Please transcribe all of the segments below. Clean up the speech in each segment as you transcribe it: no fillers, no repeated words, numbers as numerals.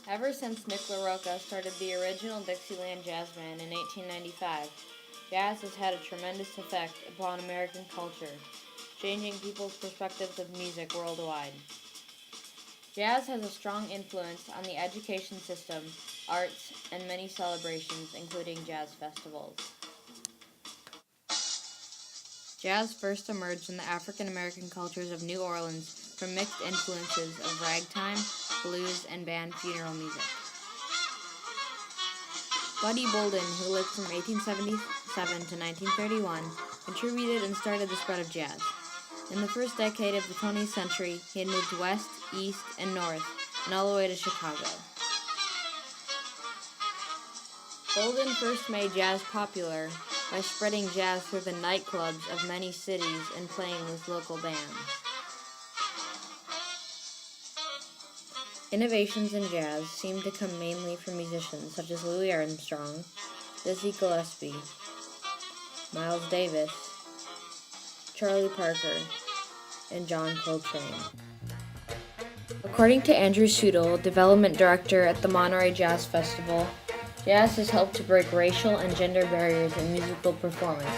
Ever since Nick LaRocca started the original Dixieland Jazz Band in 1895, jazz has had a tremendous effect upon American culture, changing people's perspectives of music worldwide. Jazz has a strong influence on the education system, arts, and many celebrations, including jazz festivals. Jazz first emerged in the African American cultures of New Orleans from mixed influences of ragtime, blues, and band funeral music. Buddy Bolden, who lived from 1877 to 1931, contributed and started the spread of jazz. In the first decade of the 20th century, he had moved west, east, and north, and all the way to Chicago. Bolden first made jazz popular by spreading jazz through the nightclubs of many cities and playing with local bands. Innovations in jazz seem to come mainly from musicians such as Louis Armstrong, Dizzy Gillespie, Miles Davis, Charlie Parker, and John Coltrane. According to Andrew Sudol, development director at the Monterey Jazz Festival, jazz has helped to break racial and gender barriers in musical performance.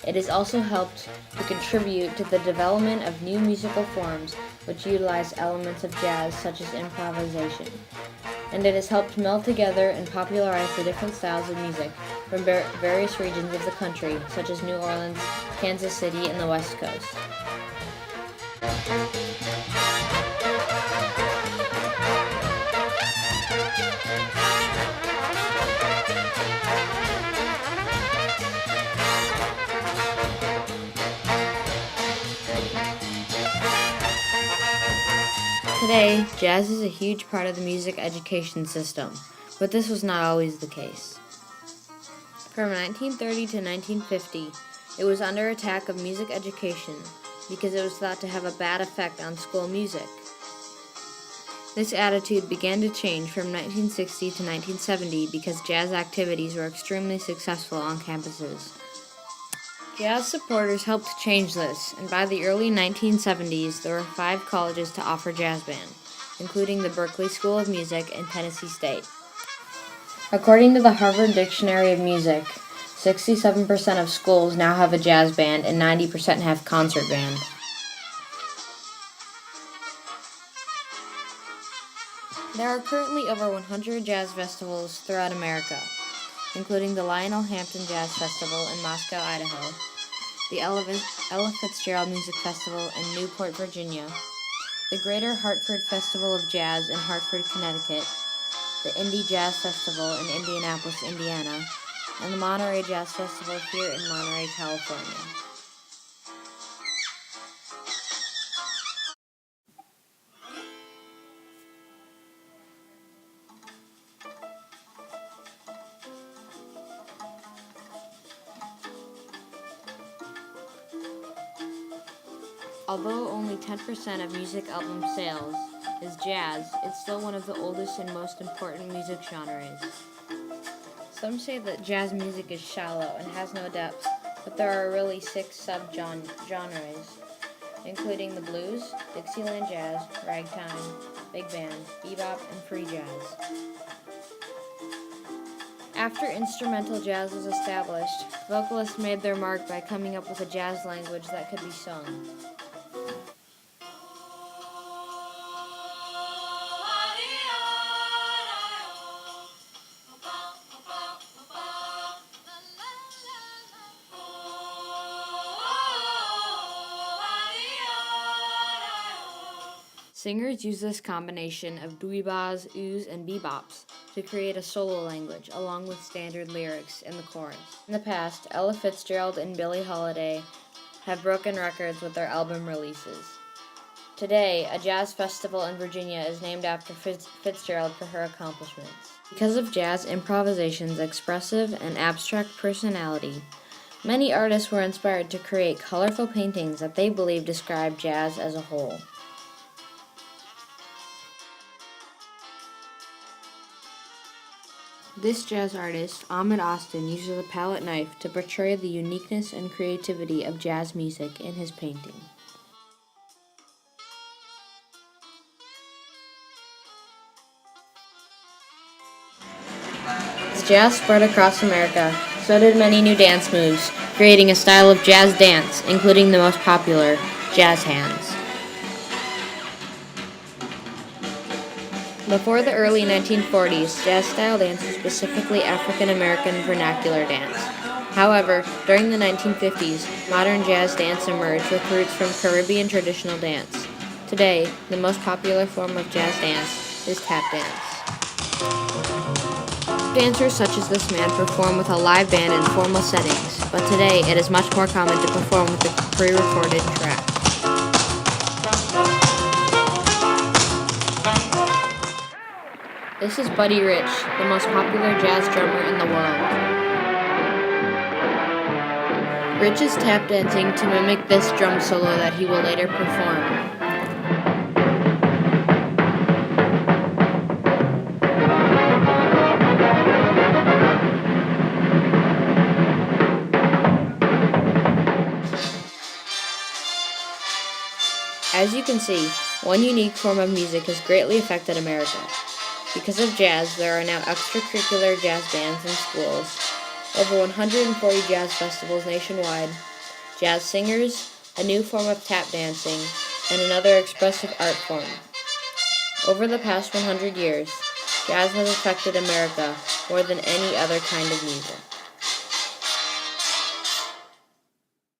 It has also helped to contribute to the development of new musical forms which utilize elements of jazz such as improvisation. And it has helped meld together and popularize the different styles of music from various regions of the country, such as New Orleans, Kansas City, and the West Coast. Today, jazz is a huge part of the music education system, but this was not always the case. From 1930 to 1950, it was under attack of music education because it was thought to have a bad effect on school music. This attitude began to change from 1960 to 1970 because jazz activities were extremely successful on campuses. Jazz supporters helped change this, and by the early 1970s, there were 5 colleges to offer jazz band, including the Berklee School of Music and Tennessee State. According to the Harvard Dictionary of Music, 67% of schools now have a jazz band and 90% have concert band. There are currently over 100 jazz festivals throughout America, including the Lionel Hampton Jazz Festival in Moscow, Idaho, the Ella Fitzgerald Music Festival in Newport, Virginia, the Greater Hartford Festival of Jazz in Hartford, Connecticut, the Indy Jazz Festival in Indianapolis, Indiana, and the Monterey Jazz Festival here in Monterey, California. Although only 10% of music album sales is jazz, it's still one of the oldest and most important music genres. Some say that jazz music is shallow and has no depth, but there are really 6 sub-genres, including the blues, Dixieland jazz, ragtime, big band, bebop, and free jazz. After instrumental jazz was established, vocalists made their mark by coming up with a jazz language that could be sung. Singers use this combination of dweebahs, oohs, and bebops to create a solo language, along with standard lyrics in the chorus. In the past, Ella Fitzgerald and Billie Holiday have broken records with their album releases. Today, a jazz festival in Virginia is named after Fitzgerald for her accomplishments. Because of jazz improvisation's expressive and abstract personality, many artists were inspired to create colorful paintings that they believe describe jazz as a whole. This jazz artist, Ahmed Austin, uses a palette knife to portray the uniqueness and creativity of jazz music in his painting. As jazz spread across America, so did many new dance moves, creating a style of jazz dance, including the most popular, jazz hands. Before the early 1940s, jazz-style dance was specifically African-American vernacular dance. However, during the 1950s, modern jazz dance emerged with roots from Caribbean traditional dance. Today, the most popular form of jazz dance is tap dance. Dancers such as this man perform with a live band in formal settings, but today it is much more common to perform with a pre-recorded track. This is Buddy Rich, the most popular jazz drummer in the world. Rich is tap dancing to mimic this drum solo that he will later perform. As you can see, one unique form of music has greatly affected America. Because of jazz, there are now extracurricular jazz bands in schools, over 140 jazz festivals nationwide, jazz singers, a new form of tap dancing, and another expressive art form. Over the past 100 years, jazz has affected America more than any other kind of music.